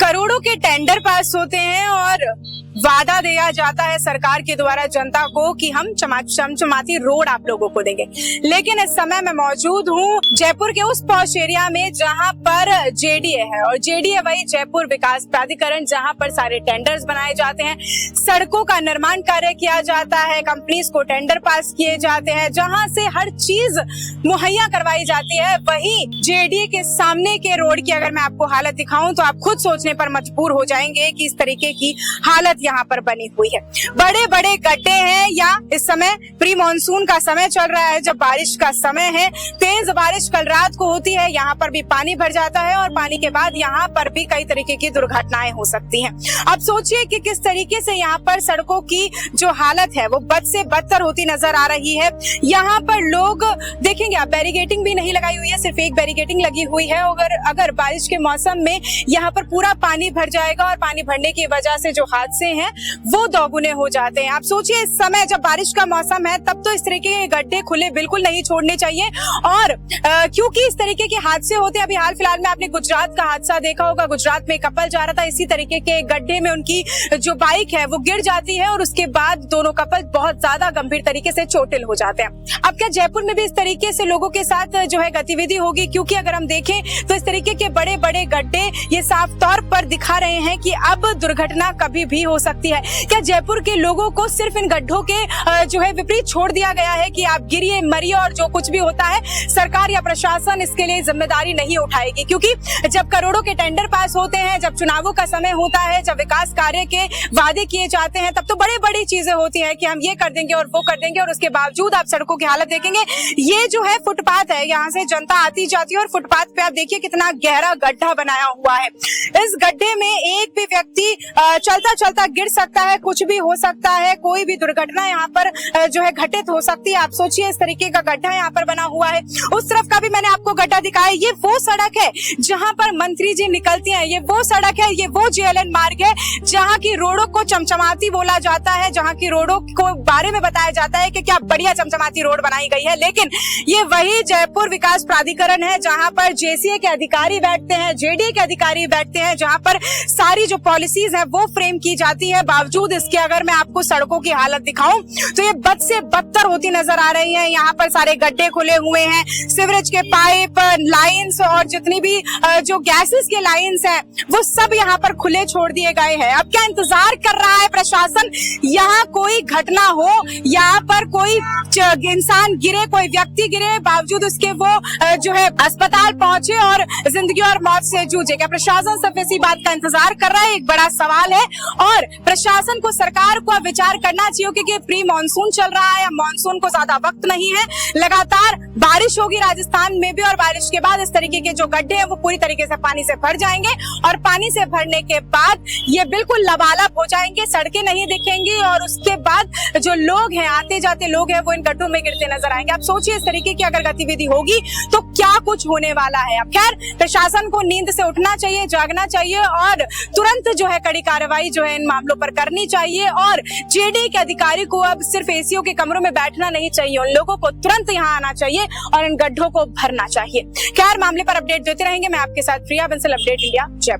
करोड़ों के tender pass होते हैं और वादा दिया जाता है सरकार के द्वारा जनता को कि हम चमचमाती रोड आप लोगों को देंगे। लेकिन इस समय मैं मौजूद हूँ जयपुर के उस पॉश एरिया में जहां पर जेडीए है, और जेडीए वही जयपुर विकास प्राधिकरण, जहां पर सारे टेंडर्स बनाए जाते हैं, सड़कों का निर्माण कार्य किया जाता है, कंपनीज को टेंडर पास किए जाते हैं, जहां से हर चीज मुहैया करवाई जाती है। वही जेडीए के सामने के रोड की अगर मैं आपको हालत दिखाऊं तो आप खुद सोचने पर मजबूर हो जाएंगे कि इस तरीके की हालत यहाँ पर बनी हुई है। बड़े बड़े गड्ढे हैं, या इस समय प्री मानसून का समय चल रहा है, जब बारिश का समय है, तेज बारिश कल रात को होती है, यहाँ पर भी पानी भर जाता है और पानी के बाद यहाँ पर भी कई तरीके की दुर्घटनाएं हो सकती हैं। अब सोचिए कि किस तरीके से यहाँ पर सड़कों की जो हालत है वो बद से बदतर होती नजर आ रही है। यहाँ पर लोग देखेंगे आप, बैरिकेडिंग भी नहीं लगाई हुई है, सिर्फ एक बैरिकेडिंग लगी हुई है। अगर बारिश के मौसम में यहाँ पर पूरा पानी भर जाएगा और पानी भरने की वजह से जो हादसे हैं वो दोगुने हो जाते हैं। आप सोचिए इस समय जब बारिश का मौसम है तब तो इस तरीके के गड्ढे खुले बिल्कुल नहीं छोड़ने चाहिए, और क्योंकि इस तरीके के हादसे होते हैं। अभी हाल फिलहाल में आपने गुजरात का हादसा देखा होगा, गुजरात में कपल जा रहा था, इसी तरीके के गड्ढे में उनकी जो बाइक है वो गिर जाती है और उसके बाद दोनों कपल बहुत ज्यादा गंभीर तरीके से चोटिल हो जाते हैं। अब क्या जयपुर में भी इस तरीके से लोगों के साथ जो है गतिविधि होगी? क्योंकि अगर हम देखें तो इस तरीके के बड़े बड़े गड्ढे ये साफ तौर पर दिखा रहे हैं कि अब दुर्घटना कभी भी हो सकती है। क्या जयपुर के लोगों को सिर्फ इन गड्ढों के जो है विपरीत छोड़ दिया गया है कि आप गिरिए मरिए और जो कुछ भी होता है सरकार या प्रशासन इसके लिए जिम्मेदारी नहीं उठाएगी? क्योंकि जब करोड़ों के टेंडर पास होते हैं, जब चुनावों का समय होता है, जब विकास कार्य के वादे किए जाते हैं, तब तो बड़ी बड़ी चीजें होती हैं कि हम ये कर देंगे और वो कर देंगे, और उसके बावजूद आप सड़कों की हालत देखेंगे। ये जो है फुटपाथ है, यहाँ से जनता आती जाती है और फुटपाथ पे आप देखिए कितना गहरा गड्ढा बनाया हुआ है। इस गड्ढे में एक भी व्यक्ति चलता चलता गिर सकता है, कुछ भी हो सकता है, कोई भी दुर्घटना यहाँ पर जो है घटित हो सकती है। आप सोचिए इस तरीके का गड्ढा यहाँ पर बना हुआ है। उस तरफ का भी मैंने आपको गड्ढा दिखाया। ये वो सड़क है जहाँ पर मंत्री जी निकलती हैं, ये वो सड़क है, ये वो जेएलएन मार्ग है जहाँ की रोडों को चमचमाती बोला जाता है, जहाँ की रोडों को बारे में बताया जाता है कि क्या बढ़िया चमचमाती रोड बनाई गई है। लेकिन ये वही जयपुर विकास प्राधिकरण है जहाँ पर जेसीए के अधिकारी बैठते हैं, जेडीए के अधिकारी बैठते हैं, जहाँ पर सारी जो पॉलिसीज है वो फ्रेम की जाती है। बावजूद इसके अगर मैं आपको सड़कों की हालत दिखाऊं तो ये बद से बदतर होती नजर आ रही है। यहाँ पर सारे गड्ढे खुले हुए हैं, सीवरेज के पाइप, लाइंस और जितनी भी जो गैसेस के लाइंस हैं वो सब यहाँ पर खुले छोड़ दिए गए हैं। अब क्या इंतजार कर रहा है प्रशासन? यहाँ कोई घटना हो, यहाँ पर कोई इंसान गिरे, कोई व्यक्ति गिरे, बावजूद उसके वो जो है अस्पताल पहुंचे और जिंदगी और मौत से जूझे। क्या प्रशासन सिर्फ इसी बात का इंतजार कर रहा है? एक बड़ा सवाल है, और प्रशासन को, सरकार को विचार करना चाहिए क्योंकि प्री मानसून चल रहा है, मानसून को ज्यादा वक्त नहीं है, लगातार बारिश होगी राजस्थान में भी, और बारिश के बाद इस तरीके के जो गड्ढे हैं वो पूरी तरीके से पानी से भर जाएंगे, और पानी से भरने के बाद ये बिल्कुल लबालब हो जाएंगे, सड़कें नहीं दिखेंगी, और उसके बाद जो लोग हैं, आते जाते लोग हैं, वो इन गड्ढों में गिरते नजर आएंगे। आप सोचिए इस तरीके की अगर गतिविधि होगी तो क्या कुछ होने वाला है। अब खैर प्रशासन को नींद से उठना चाहिए, जागना चाहिए, और तुरंत जो है कड़ी कार्रवाई जो है इन मामलों पर करनी चाहिए, और जेडीए के अधिकारी को अब सिर्फ एसीओ के कमरों में बैठना नहीं चाहिए, उन लोगों को तुरंत यहाँ आना चाहिए और इन गड्ढों को भरना चाहिए। खैर मामले पर अपडेट देते रहेंगे। मैं आपके साथ प्रिया बंसल, अपडेट इंडिया, जयपुर।